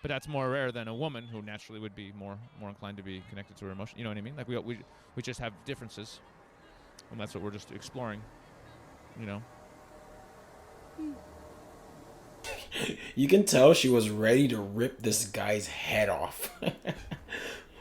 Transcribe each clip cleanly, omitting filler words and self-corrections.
But that's more rare than a woman who naturally would be more inclined to be connected to her emotion. You know what I mean? Like we just have differences, and that's what we're just exploring. You know. You can tell she was ready to rip this guy's head off.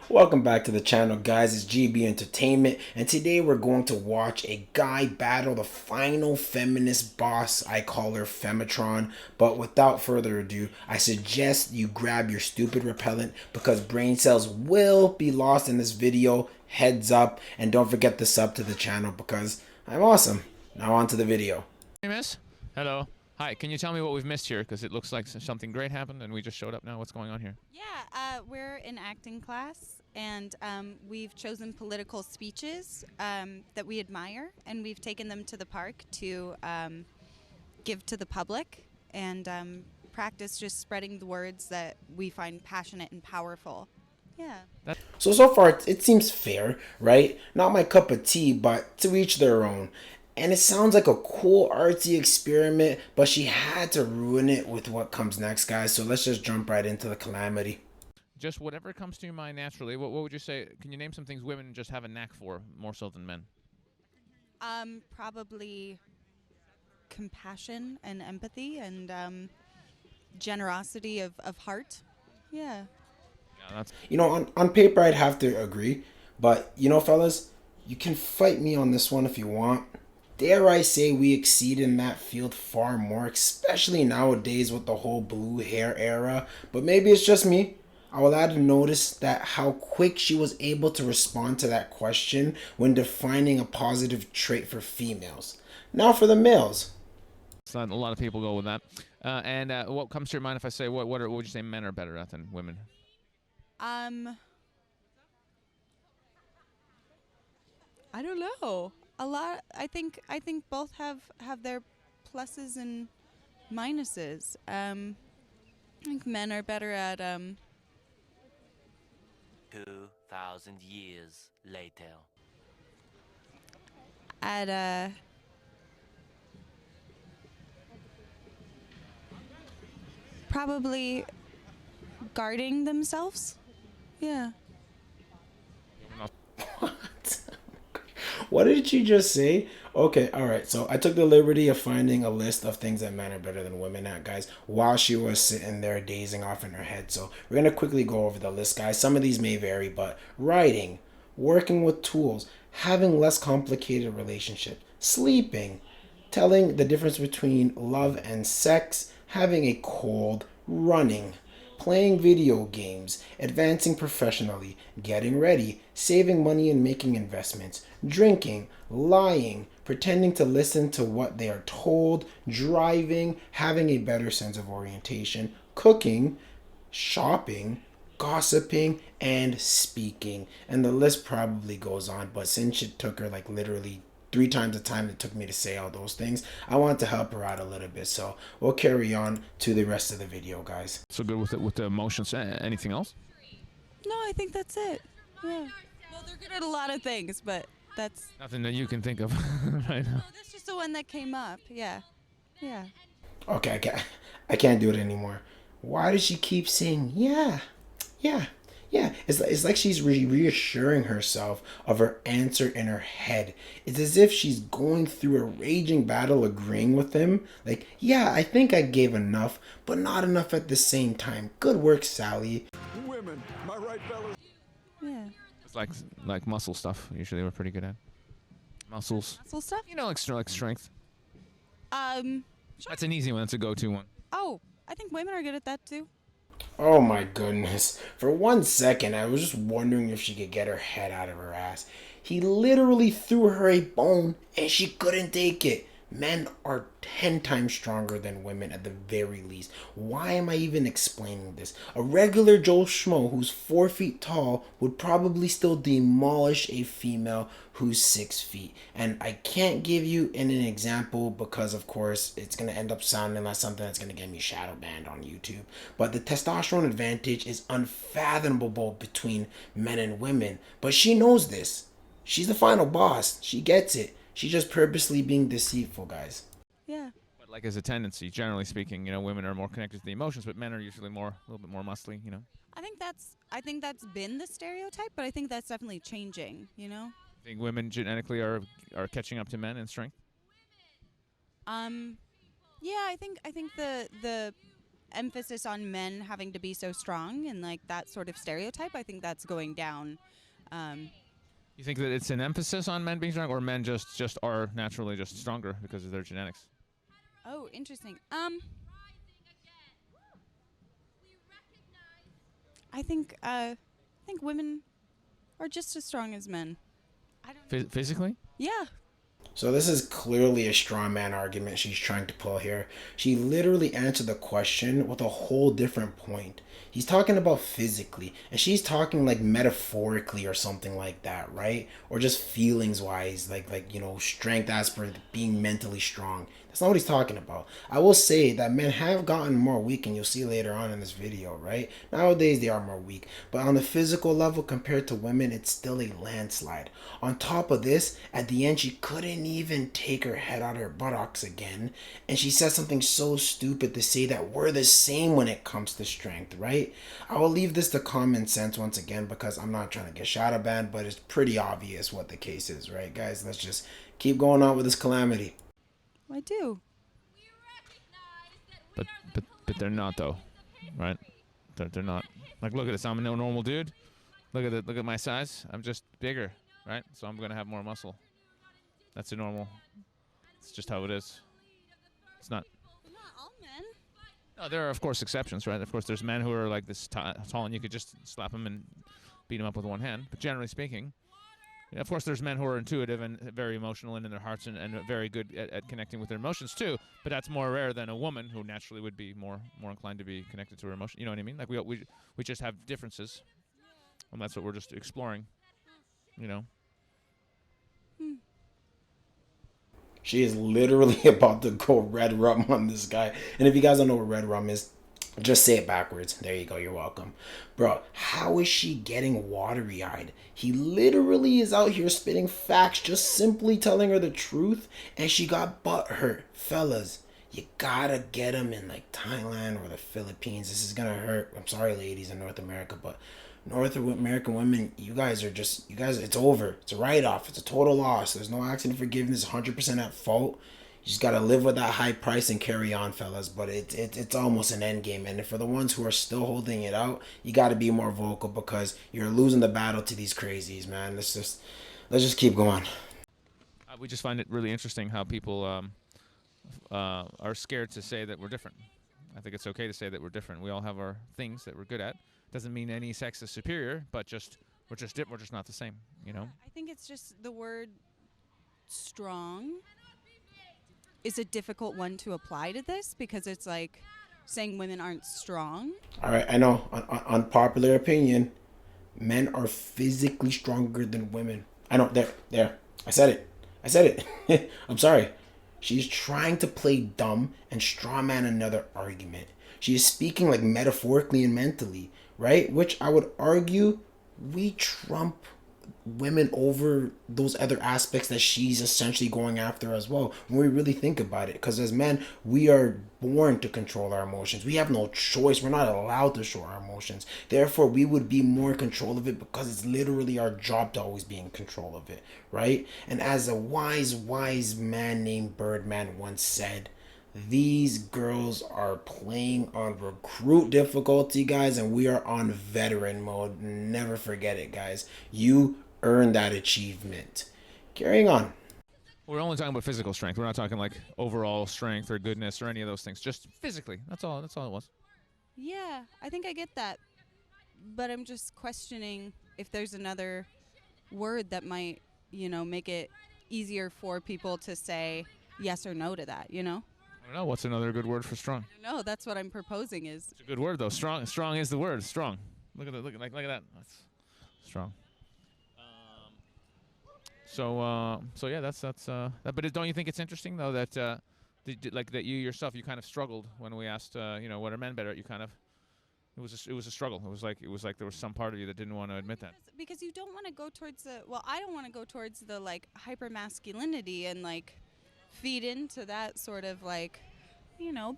Welcome back to the channel, guys. It's GB Entertainment, and today we're going to watch a guy battle the final feminist boss. I call her Femitron. But without further ado, I suggest you grab your stupid repellent because brain cells will be lost in this video. Heads up, and don't forget to sub to the channel because I'm awesome. Now on to the video. Hey, miss. Hello. Hi. Can you tell me what we've missed here? Because it looks like something great happened, and we just showed up now. What's going on here? Yeah, we're in acting class, and we've chosen political speeches that we admire, and we've taken them to the park to give to the public and practice just spreading the words that we find passionate and powerful. Yeah. So far, it seems fair, right? Not my cup of tea, but to each their own. And it sounds like a cool artsy experiment, but she had to ruin it with what comes next, guys. So let's just jump right into the calamity. Just whatever comes to your mind naturally. What would you say? Can you name some things women just have a knack for more so than men? Probably compassion and empathy and generosity of heart. Yeah. Yeah, that's You know, on paper, I'd have to agree. But, you know, fellas, you can fight me on this one if you want. Dare I say we exceed in that field far more, especially nowadays with the whole blue hair era. But maybe it's just me. I will add to notice that how quick she was able to respond to that question when defining a positive trait for females. Now for the males. not a lot of people go with that. And what comes to your mind if I say what would you say men are better at than women? I don't know. A lot. I think both have their pluses and minuses. I think men are better at 2,000 years later. at probably guarding themselves. Yeah. What did she just say? Okay, alright, so I took the liberty of finding a list of things that men are better than women at, guys, while she was sitting there dazing off in her head. So we're gonna quickly go over the list, guys. Some of these may vary, but writing, working with tools, having less complicated relationships, sleeping, telling the difference between love and sex, having a cold, running, playing video games, advancing professionally, getting ready, saving money and making investments, drinking, lying, pretending to listen to what they are told, driving, having a better sense of orientation, cooking, shopping, gossiping, and speaking. And the list probably goes on, but since it took her like literally 3 times the time it took me to say all those things, I want to help her out a little bit. So we'll carry on to the rest of the video, guys. So good with the emotions. Anything else? No, I think that's it. Yeah. Well, they're good at a lot of things, but that's Nothing that you can think of right now. no, that's just the one that came up. Yeah. Yeah. Okay, I can't do it anymore. Why does she keep saying yeah, yeah, yeah? It's like she's reassuring herself of her answer in her head. It's as if she's going through a raging battle agreeing with him. Like, yeah, I think I gave enough, but not enough at the same time. Good work, Sally. Women, my right fellas. Yeah. It's like muscle stuff. Usually we're pretty good at muscles. Muscle stuff. You know, like strength. Sure. That's an easy one. That's a go-to one. Oh, I think women are good at that too. Oh my goodness. For 1 second, I was just wondering if she could get her head out of her ass. He literally threw her a bone and she couldn't take it. Men are 10 times stronger than women at the very least. Why am I even explaining this? A regular Joe Schmo who's 4 feet tall would probably still demolish a female who's 6 feet. And I can't give you an example because, of course, it's going to end up sounding like something that's going to get me shadow banned on YouTube. But the testosterone advantage is unfathomable between men and women. But she knows this. She's the final boss. She gets it. She's just purposely being deceitful, guys. Yeah. like as a tendency, generally speaking, women are more connected to the emotions, but men are usually a little bit more muscly. I think that's been the stereotype, but I think that's definitely changing. I think women genetically are catching up to men in strength. Yeah, I think the emphasis on men having to be so strong and like that sort of stereotype, I think that's going down. You think that it's an emphasis on men being strong, or men just are naturally just stronger because of their genetics? Oh, interesting. I think women are just as strong as men. I don't. Physically? Yeah. So this is clearly a straw man argument she's trying to pull here. She literally answered the question with a whole different point. He's talking about physically, and she's talking like metaphorically or something like that, right? Or just feelings wise, like strength as per being mentally strong. That's not what he's talking about. I will say that men have gotten more weak, and you'll see later on in this video, right? Nowadays they are more weak, but on the physical level compared to women, it's still a landslide. On top of this, at the end, she couldn't even take her head out of her buttocks again, and she said something so stupid to say that we're the same when it comes to strength, right? I will leave this to common sense once again because I'm not trying to get shadow banned, but it's pretty obvious what the case is, right, guys? Let's just keep going on with this calamity. I do. But they're not though, right? They're not. Like, look at this. I'm a normal dude. Look at my size. I'm just bigger, right? So I'm gonna have more muscle. That's a normal. It's just how it is. It's not. Not all men. No, there are of course exceptions, right? Of course, there's men who are like this tall, and you could just slap them and beat them up with one hand. But generally speaking, of course, there's men who are intuitive and very emotional and in their hearts and very good at connecting with their emotions too. But that's more rare than a woman who naturally would be more inclined to be connected to her emotion. You know what I mean? Like we just have differences, and that's what we're just exploring. She is literally about to go red rum on this guy. And if you guys don't know what red rum is, just say it backwards. There you go. You're welcome. Bro, how is she getting watery-eyed? He literally is out here spitting facts, just simply telling her the truth, and she got butt hurt. Fellas, you gotta get him in like Thailand or the Philippines. This is gonna hurt. I'm sorry, ladies in North America, but North American women, you guys, it's over. It's a write-off. It's a total loss. There's no accident forgiveness, 100% at fault. You just gotta live with that high price and carry on, fellas. But it's almost an end game. And for the ones who are still holding it out, you gotta be more vocal because you're losing the battle to these crazies, man. Let's just keep going. We just find it really interesting how people are scared to say that we're different. I think it's okay to say that we're different. We all have our things that we're good at. Doesn't mean any sex is superior, but we're just not the same. I think it's just the word strong is a difficult one to apply to this because it's like saying women aren't strong. All right, I know. Unpopular opinion. Men are physically stronger than women. I know. There. I said it. I'm sorry. She's trying to play dumb and strawman another argument. She is speaking like metaphorically and mentally, right? Which I would argue we trump women over those other aspects that she's essentially going after as well when we really think about it, because as men we are born to control our emotions. We have no choice. We're not allowed to show our emotions, therefore we would be more in control of it because it's literally our job to always be in control of it, right? And as a wise man named Birdman once said, these girls are playing on recruit difficulty, guys, and we are on veteran mode. Never forget it, guys. You earned that achievement. Carrying on. We're only talking about physical strength. We're not talking like overall strength or goodness or any of those things. Just physically. That's all it was. Yeah, I think I get that. But I'm just questioning if there's another word that might, make it easier for people to say yes or no to that, I don't know. What's another good word for strong? No, that's what I'm proposing is. It's a good word though. Strong is the word. Strong. Look at that. Look at that. That's strong. So yeah, that's that. But don't you think it's interesting though that that you yourself, you kind of struggled when we asked what are men better at? You kind of it was a struggle. It was like there was some part of you that didn't want to admit that. Because you don't want to go towards I don't want to go towards the like hyper masculinity and like feed into that sort of like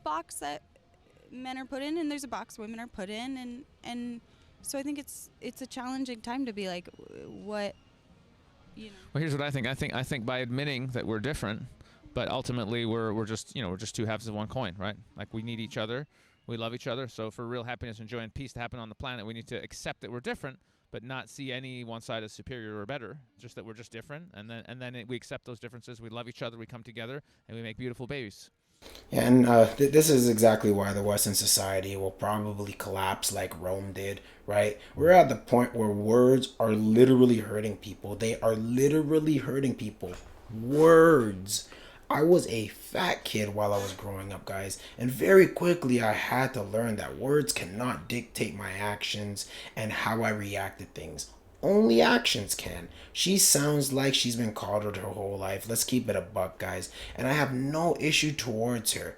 box that men are put in, and there's a box women are put in, and so I think it's a challenging time to be like, what, Well, here's what I think. I think by admitting that we're different, but ultimately we're just we're just two halves of one coin, right? Like we need each other, we love each other. So for real happiness and joy and peace to happen on the planet, we need to accept that we're different, but not see any one side as superior or better. Just that we're just different, and then we accept those differences. We love each other. We come together, and we make beautiful babies. Yeah, and this is exactly why the Western society will probably collapse like Rome did, right? We're at the point where words are literally hurting people. They are literally hurting people. Words. I was a fat kid while I was growing up, guys, and very quickly I had to learn that words cannot dictate my actions and how I react to things. Only actions can. She sounds like she's been coddled her whole life. Let's keep it a buck, guys. And I have no issue towards her.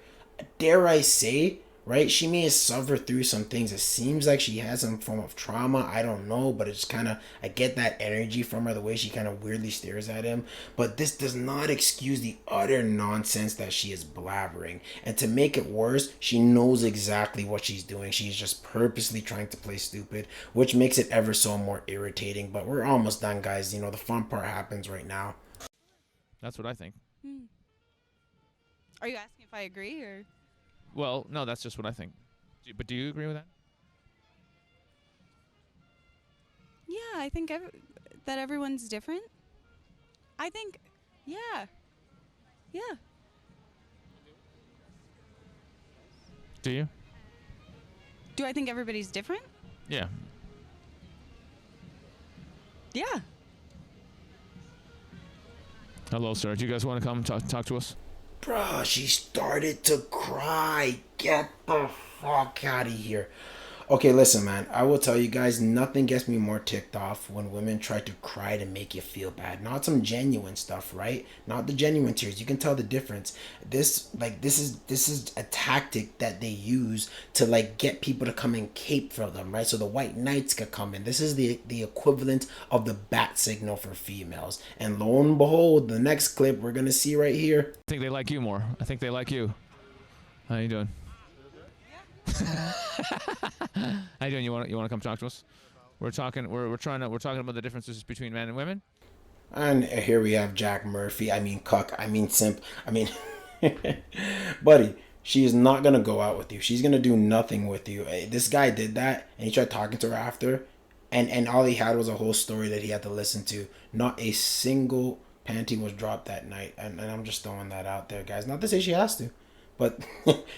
Dare I say, right? She may have suffered through some things. It seems like she has some form of trauma. I don't know, but it's kind of, I get that energy from her, the way she kind of weirdly stares at him. But this does not excuse the utter nonsense that she is blabbering. And to make it worse, she knows exactly what she's doing. She's just purposely trying to play stupid, which makes it ever so more irritating. But we're almost done, guys. The fun part happens right now. That's what I think. Are you asking if I agree, or? Well, no, that's just what I think. But do you agree with that? Yeah, I think that everyone's different. I think, yeah. Do you? Do I think everybody's different? Yeah. Yeah. Hello, sir. Do you guys want to come talk to us? Bruh, she started to cry. Get the fuck out of here. Okay, listen, man. I will tell you guys, nothing gets me more ticked off when women try to cry to make you feel bad. Not some genuine stuff, right? Not the genuine tears. You can tell the difference. This is a tactic that they use to get people to come and cape for them, right? So the white knights could come in. This is the equivalent of the bat signal for females. And lo and behold, the next clip we're gonna see right here. I think they like you more. I think they like you. How you doing? How you doing? You want to come talk to us? We're talking about the differences between men and women. And here we have Jack Murphy. I mean cuck. I mean simp. I mean buddy, she is not gonna go out with you. She's gonna do nothing with you. This guy did that and he tried talking to her after, and all he had was a whole story that he had to listen to. Not a single panty was dropped that night, and I'm just throwing that out there, guys. Not to say she has to, but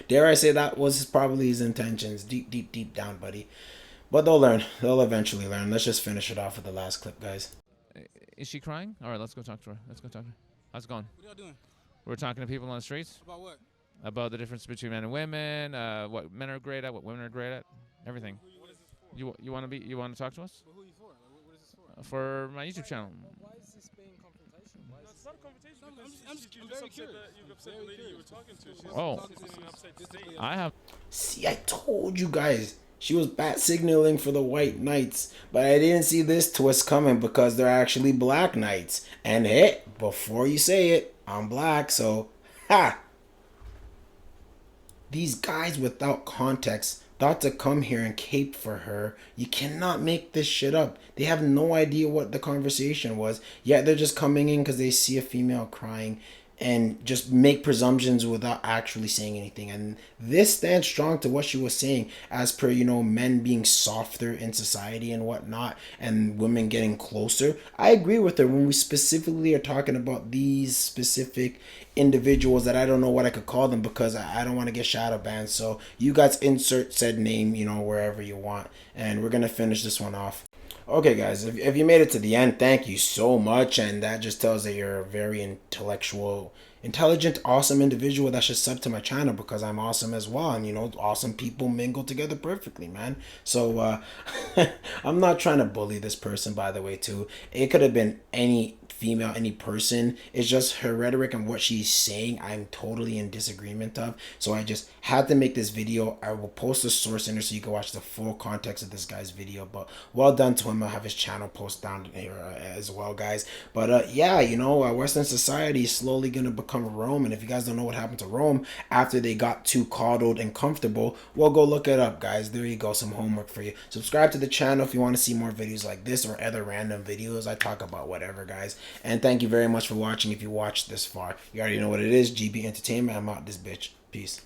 dare I say that was probably his intentions, deep down, buddy. But they'll learn. They'll eventually learn. Let's just finish it off with the last clip, guys. Is she crying? All right, let's go talk to her. How's it going? What are y'all doing? We're talking to people on the streets About what? about the difference between men and women, what men are great at, what women are great at, everything. What is this for? You want to talk to us? But who are you for? What is this for? For my YouTube channel. Why is this being confrontational? No, it's not a conversation. I'm very curious. You upset the lady you were talking to. She's Oh. in an upset state. I have. See, I told you guys. She was bat signaling for the white knights, but I didn't see this twist coming because they're actually black knights. And hey, before you say it, I'm black, so ha! These guys without context thought to come here and cape for her. You cannot make this shit up. They have no idea what the conversation was, yet they're just coming in because they see a female crying and just make presumptions without actually saying anything. And this stands strong to what she was saying, as per, men being softer in society and whatnot, and women getting closer. I agree with her when we specifically are talking about these specific individuals that I don't know what I could call them because I don't want to get shadow banned. So you guys insert said name, wherever you want. And we're going to finish this one off. Okay, guys, if you made it to the end, thank you so much. And that just tells that you're a very intelligent, awesome individual that should sub to my channel because I'm awesome as well. And, awesome people mingle together perfectly, man. So I'm not trying to bully this person, by the way, too. It could have been any female, any person. It's just her rhetoric and what she's saying I'm totally in disagreement of. So I just had to make this video. I will post the source in there so you can watch the full context of this guy's video. But well done to him. I'll have his channel post down here as well, guys. But yeah, Western society is slowly going to become overcome Rome. And if you guys don't know what happened to Rome after they got too coddled and comfortable, well, go look it up, guys. There you go, some homework for you. Subscribe to the channel if you want to see more videos like this or other random videos. I talk about whatever, guys. And thank you very much for watching. If you watched this far, you already know what it is. GB Entertainment. I'm out this bitch. Peace.